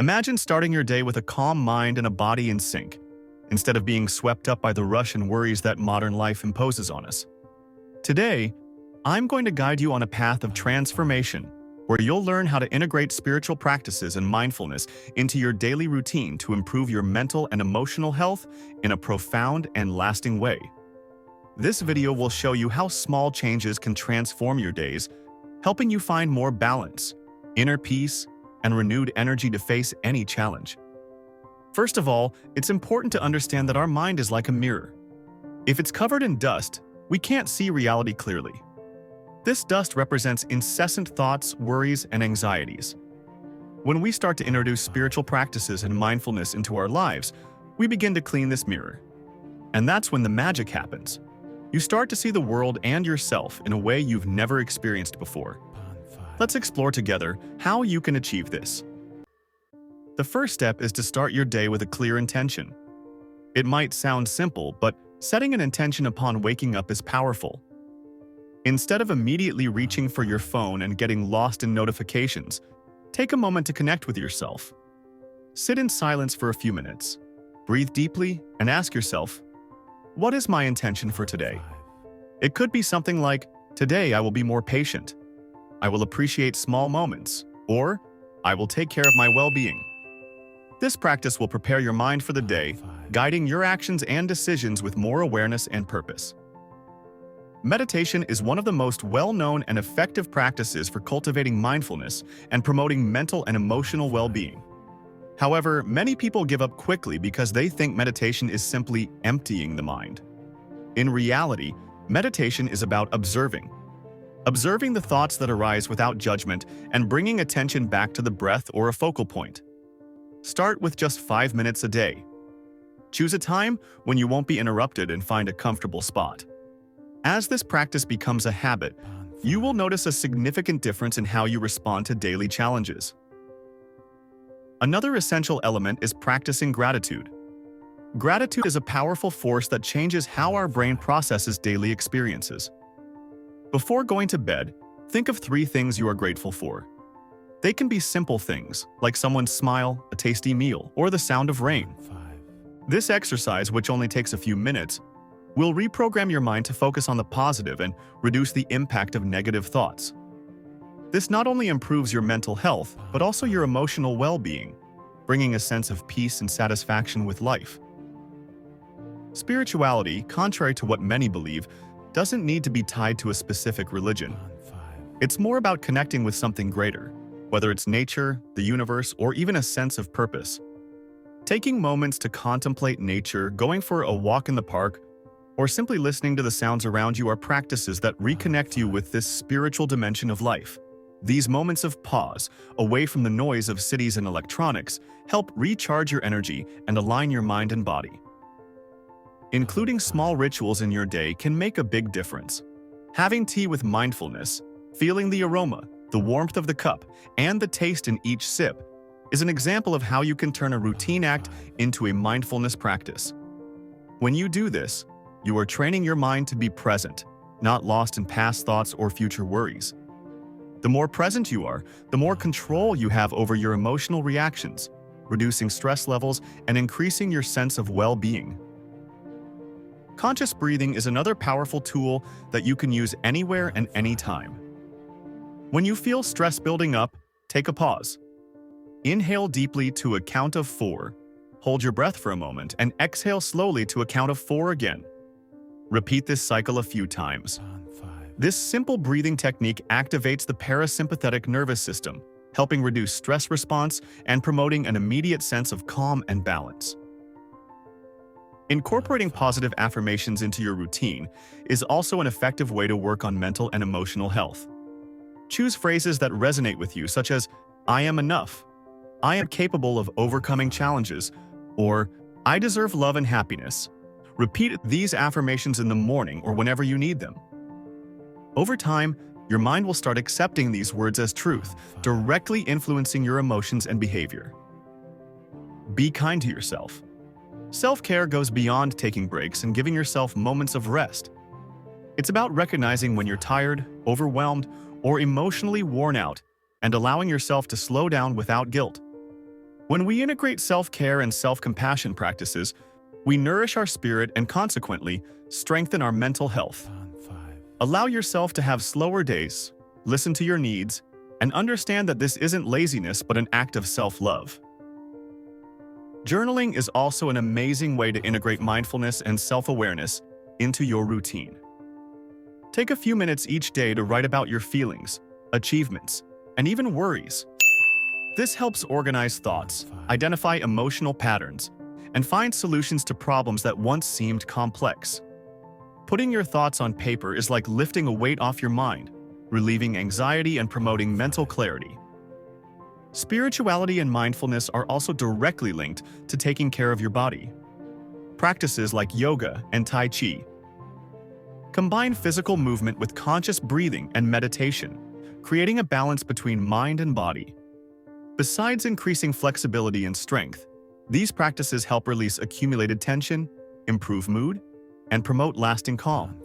Imagine starting your day with a calm mind and a body in sync, instead of being swept up by the rush and worries that modern life imposes on us. Today, I'm going to guide you on a path of transformation, where you'll learn how to integrate spiritual practices and mindfulness into your daily routine to improve your mental and emotional health in a profound and lasting way. This video will show you how small changes can transform your days, helping you find more balance, inner peace, and renewed energy to face any challenge. First of all, it's important to understand that our mind is like a mirror. If it's covered in dust, we can't see reality clearly. This dust represents incessant thoughts, worries, and anxieties. When we start to introduce spiritual practices and mindfulness into our lives, we begin to clean this mirror. And that's when the magic happens. You start to see the world and yourself in a way you've never experienced before. Let's explore together how you can achieve this. The first step is to start your day with a clear intention. It might sound simple, but setting an intention upon waking up is powerful. Instead of immediately reaching for your phone and getting lost in notifications, take a moment to connect with yourself. Sit in silence for a few minutes, breathe deeply, and ask yourself, what is my intention for today? It could be something like, today I will be more patient. I will appreciate small moments, or I will take care of my well-being. This practice will prepare your mind for the day, guiding your actions and decisions with more awareness and purpose. Meditation is one of the most well-known and effective practices for cultivating mindfulness and promoting mental and emotional well-being. However, many people give up quickly because they think meditation is simply emptying the mind. In reality, meditation is about observing the thoughts that arise without judgment and bringing attention back to the breath or a focal point. Start with just 5 minutes a day. Choose a time when you won't be interrupted and find a comfortable spot. As this practice becomes a habit, you will notice a significant difference in how you respond to daily challenges. Another essential element is practicing gratitude. Gratitude is a powerful force that changes how our brain processes daily experiences. Before going to bed, think of 3 things you are grateful for. They can be simple things, like someone's smile, a tasty meal, or the sound of rain. This exercise, which only takes a few minutes, will reprogram your mind to focus on the positive and reduce the impact of negative thoughts. This not only improves your mental health, but also your emotional well-being, bringing a sense of peace and satisfaction with life. Spirituality, contrary to what many believe, doesn't need to be tied to a specific religion. It's more about connecting with something greater, whether it's nature, the universe, or even a sense of purpose. Taking moments to contemplate nature, going for a walk in the park, or simply listening to the sounds around you are practices that reconnect you with this spiritual dimension of life. These moments of pause, away from the noise of cities and electronics, help recharge your energy and align your mind and body. Including small rituals in your day can make a big difference. Having tea with mindfulness, feeling the aroma, the warmth of the cup, and the taste in each sip is an example of how you can turn a routine act into a mindfulness practice. When you do this, you are training your mind to be present, not lost in past thoughts or future worries. The more present you are, the more control you have over your emotional reactions, reducing stress levels and increasing your sense of well-being. Conscious breathing is another powerful tool that you can use anywhere and anytime. When you feel stress building up, take a pause. Inhale deeply to a count of 4, hold your breath for a moment, and exhale slowly to a count of 4 again. Repeat this cycle a few times. This simple breathing technique activates the parasympathetic nervous system, helping reduce stress response and promoting an immediate sense of calm and balance. Incorporating positive affirmations into your routine is also an effective way to work on mental and emotional health. Choose phrases that resonate with you, such as, I am enough, I am capable of overcoming challenges, or I deserve love and happiness. Repeat these affirmations in the morning or whenever you need them. Over time, your mind will start accepting these words as truth, directly influencing your emotions and behavior. Be kind to yourself. Self-care goes beyond taking breaks and giving yourself moments of rest. It's about recognizing when you're tired, overwhelmed, or emotionally worn out, and allowing yourself to slow down without guilt. When we integrate self-care and self-compassion practices, we nourish our spirit and consequently strengthen our mental health. Allow yourself to have slower days, listen to your needs, and understand that this isn't laziness but an act of self-love. Journaling is also an amazing way to integrate mindfulness and self-awareness into your routine. Take a few minutes each day to write about your feelings, achievements, and even worries. This helps organize thoughts, identify emotional patterns, and find solutions to problems that once seemed complex. Putting your thoughts on paper is like lifting a weight off your mind, relieving anxiety and promoting mental clarity. Spirituality and mindfulness are also directly linked to taking care of your body. Practices like yoga and Tai Chi combine physical movement with conscious breathing and meditation, creating a balance between mind and body. Besides increasing flexibility and strength, these practices help release accumulated tension, improve mood, and promote lasting calm.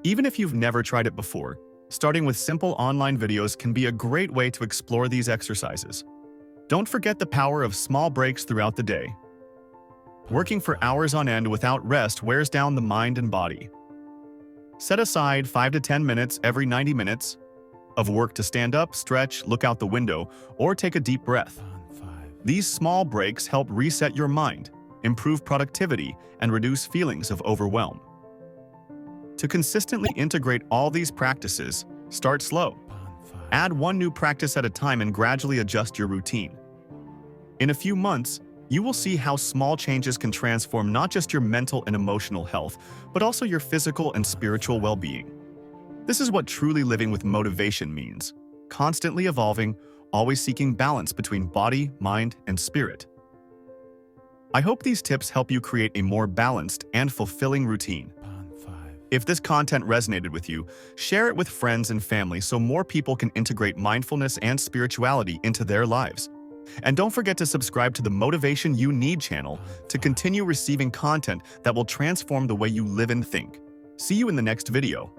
Even if you've never tried it before, starting with simple online videos can be a great way to explore these exercises. Don't forget the power of small breaks throughout the day. Working for hours on end without rest wears down the mind and body. Set aside 5 to 10 minutes every 90 minutes of work to stand up, stretch, look out the window, or take a deep breath. These small breaks help reset your mind, improve productivity, and reduce feelings of overwhelm. To consistently integrate all these practices, start slow. Add one new practice at a time and gradually adjust your routine. In a few months, you will see how small changes can transform not just your mental and emotional health, but also your physical and spiritual well-being. This is what truly living with motivation means: constantly evolving, always seeking balance between body, mind, and spirit. I hope these tips help you create a more balanced and fulfilling routine. If this content resonated with you, share it with friends and family so more people can integrate mindfulness and spirituality into their lives. And don't forget to subscribe to the Motivation You Need channel to continue receiving content that will transform the way you live and think. See you in the next video.